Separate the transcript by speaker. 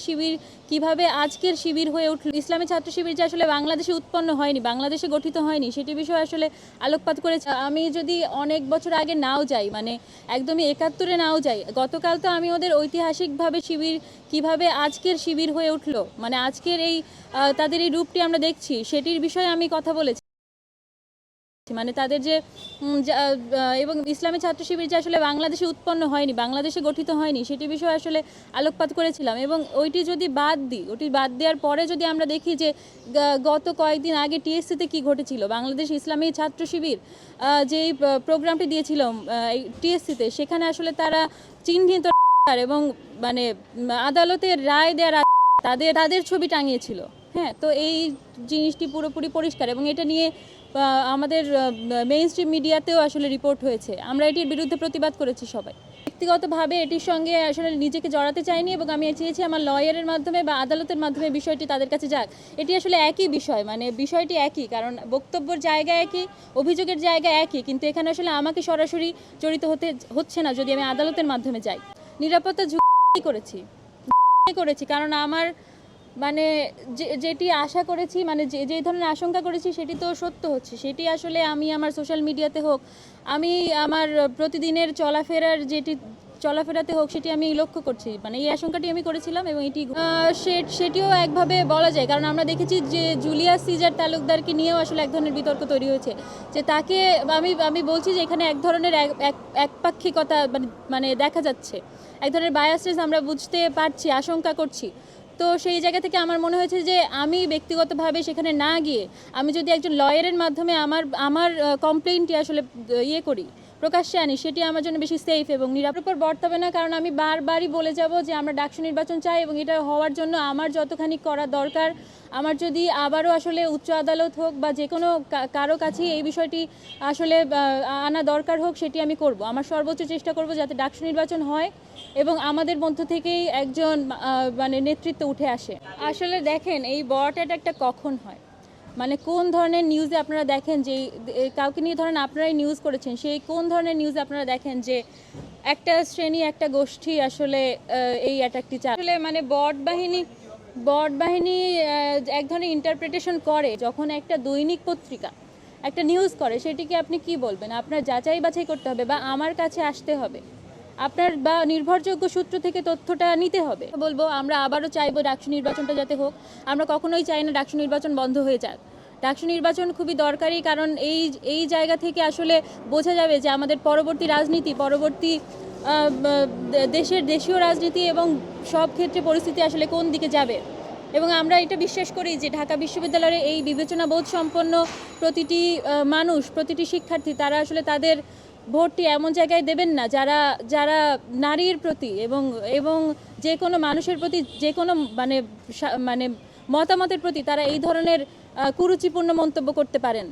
Speaker 1: শিবির কিভাবে আজকের শিবির হয়ে উঠল, ইসলামী ছাত্র শিবির যে আসলে বাংলাদেশে উৎপন্ন হয়নি, বাংলাদেশে গঠিত হয়নি, সেটি বিষয়ে আসলে আলোকপাত করেছে। আমি যদি অনেক বছর আগে নাও যাই, মানে একদমই ৭১-এ নাও যাই, গতকাল তো আমি ওদের ঐতিহাসিকভাবে শিবির কিভাবে আজকের শিবির হয়ে উঠল, মানে আজকের এই তাদের এই রূপটি আমরা দেখছি, সেটির বিষয়ে আমি কথা বলেছি। মানে তাদের যে এবং ইসলামী ছাত্র শিবির যে আসলে বাংলাদেশে উৎপন্ন হয়নি, বাংলাদেশে গঠিত হয়নি, সেটি বিষয়ে আসলে আলোকপাত করেছিলাম। এবং ওইটি যদি বাদ দিই, ওটি বাদ দেওয়ার পরে যদি আমরা দেখি যে গত কয়েকদিন আগে টিএসসিতে কি ঘটেছিল, বাংলাদেশ ইসলামী ছাত্র শিবির যেই প্রোগ্রামটি দিয়েছিল টিএসসিতে, সেখানে আসলে তারা চিহ্নিত এবং মানে আদালতের রায় দেওয়ার তাদের ছবি টাঙিয়েছিল। হ্যাঁ, তো এই জিনিসটি পুরোপুরি পরিষ্কার এবং এটা নিয়ে আমাদের মেইন স্ট্রিম মিডিয়াতেও আসলে রিপোর্ট হয়েছে। আমরা এটির বিরুদ্ধে প্রতিবাদ করেছি সবাই। ব্যক্তিগতভাবে এটির সঙ্গে আসলে নিজেকে জড়াতে চাইনি এবং আমি চেয়েছি আমার লয়ারের মাধ্যমে বা আদালতের মাধ্যমে বিষয়টি তাদের কাছে যাক। এটি আসলে একই বিষয়, মানে বিষয়টি একই, কারণ বক্তব্যের জায়গা একই, অভিযোগের জায়গা একই, কিন্তু এখানে আসলে আমাকে সরাসরি জড়িত হচ্ছে না যদি আমি আদালতের মাধ্যমে যাই। নিরাপত্তা ঝুঁকি করেছি কারণ আমার মানে যেটি আশা করেছি, মানে যে ধরনের আশঙ্কা করেছি সেটি তো সত্য হচ্ছে। সেটি আসলে আমি আমার সোশ্যাল মিডিয়াতে হোক, আমি আমার প্রতিদিনের চলাফেরাতে হোক, সেটি আমি লক্ষ্য করছি। মানে এই আশঙ্কাটি আমি করেছিলাম এবং এটি সেটিও একভাবে বলা যায়, কারণ আমরা দেখেছি যে জুলিয়াস সিজার তালুকদারকে নিয়েও আসলে এক ধরনের বিতর্ক তৈরি হয়েছে, যে তাকে আমি বলছি যে এখানে এক ধরনের একপাক্ষিকতা মানে দেখা যাচ্ছে, এক ধরনের বায়াসনেস আমরা বুঝতে পারছি, আশঙ্কা করছি। তো সেই জায়গা থেকে আমার মনে হয়েছে যে আমি ব্যক্তিগতভাবে সেখানে না গিয়ে আমি যদি একজন লয়ারের মাধ্যমে আমার কমপ্লেইনটি আসলে প্রকাশ্যে আনি, সেটি আমার জন্য বেশি সেফ এবং নিরাপদ বর্তাবে না। কারণ আমি বারবারই বলে যাব যে আমরা ডাকসু নির্বাচন চাই এবং এটা হওয়ার জন্য আমার যতখানি করা দরকার, আমার যদি আবারও আসলে উচ্চ আদালত হোক বা যে কোনো কারো কাছেই এই বিষয়টি আসলে আনা দরকার হোক, সেটি আমি করব। আমার সর্বোচ্চ চেষ্টা করব যাতে ডাকসু নির্বাচন হয় এবং আমাদের মধ্য থেকেই একজন মানে নেতৃত্ব উঠে আসে। আসলে দেখেন, এই বট অ্যাটাকটা কখন হয়, মানে কোন ধরনের নিউজে আপনারা দেখেন যে কাউকে নিয়ে ধরেন আপনারাই নিউজ করেছেন, সেই কোন ধরনের নিউজে আপনারা দেখেন যে একটা শ্রেণী, একটা গোষ্ঠী আসলে এই অ্যাটাকটি আসলে মানে বট বাহিনী এক ধরনের ইন্টারপ্রিটেশন করে। যখন একটা দৈনিক পত্রিকা একটা নিউজ করে, সেটিকে আপনি কি বলবেন? আপনার যাচাই বাছাই করতে হবে বা আমার কাছে আসতে হবে, আপনার বা নির্ভরযোগ্য সূত্র থেকে তথ্যটা নিতে হবে। বলবো আমরা আবারও চাইবো ডাকসু নির্বাচনটা যাতে হোক। আমরা কখনোই চাই না ডাকসু নির্বাচন বন্ধ হয়ে যাক। ডাকসু নির্বাচন খুবই দরকারি, কারণ এই জায়গা থেকে আসলে বোঝা যাবে যে আমাদের পরবর্তী রাজনীতি, পরবর্তী দেশীয় রাজনীতি এবং সব ক্ষেত্রে পরিস্থিতি আসলে কোন দিকে যাবে। এবং আমরা এটা বিশ্বাস করি যে ঢাকা বিশ্ববিদ্যালয়ের এই বিবেচনাবোধ সম্পন্ন প্রতিটি মানুষ, প্রতিটি শিক্ষার্থী, তারা আসলে তাদের ভোটটি এমন জায়গায় দেবেন না যারা নারীর প্রতি এবং যে কোনো মানুষের প্রতি, যে কোনো মানে মতামতের প্রতি তারা এই ধরনের কুরুচিপূর্ণ মন্তব্য করতে পারেন।